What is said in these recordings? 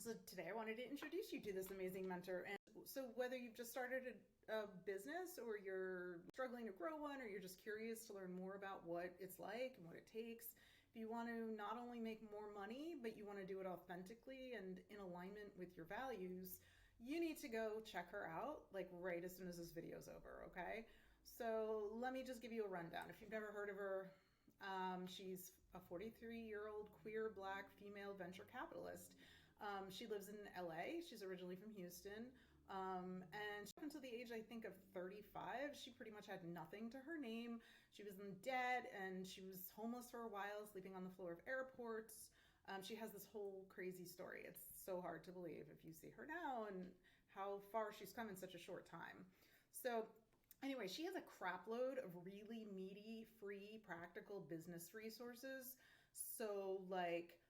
So today I wanted to introduce you to this amazing mentor. And so whether you've just started a business or you're struggling to grow one, or you're just curious to learn more about what it's like and what it takes, if you want to not only make more money, but you want to do it authentically and in alignment with your values, you need to go check her out like right as soon as this video is over, okay? So let me just give you a rundown. If you've never heard of her, she's a 43-year-old queer Black female venture capitalist. She lives in LA. She's originally from Houston. And up until the age, I think, of 35, she pretty much had nothing to her name. She was in debt and she was homeless for a while, sleeping on the floor of airports. She has this whole crazy story. It's so hard to believe if you see her now and how far she's come in such a short time. So anyway, she has a crap load of really meaty, free, practical business resources. So like,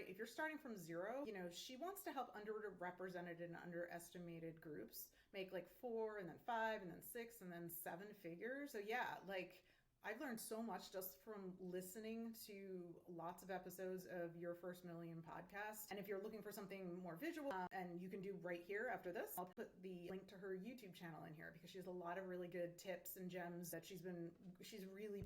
if you're starting from zero, she wants to help underrepresented and underestimated groups make like 4 and then 5 and then 6 and then 7 figures. So yeah, like I've learned so much just from listening to lots of episodes of Your First Million podcast. And if you're looking for something more visual, and you can do right here after this, I'll put the link to her YouTube channel in here because she has a lot of really good tips and gems that she's really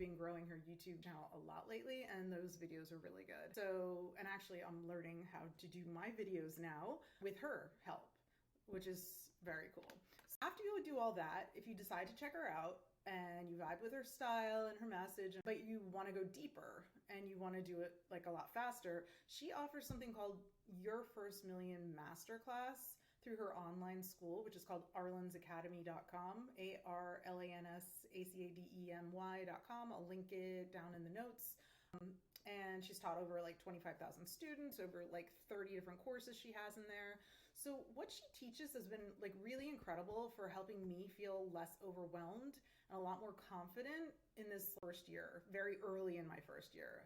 been growing her YouTube channel a lot lately, and those videos are really good. So, and actually I'm learning how to do my videos now with her help, which is very cool. So after you do all that, if you decide to check her out, and you vibe with her style and her message, but you want to go deeper and you want to do it like a lot faster, she offers something called Your First Million Masterclass through her online school, which is called arlansacademy.com, ARLANSACADEMY.com. I'll link it down in the notes. And she's taught over like 25,000 students, over like 30 different courses she has in there. So what she teaches has been like really incredible for helping me feel less overwhelmed and a lot more confident in this first year, very early in my first year.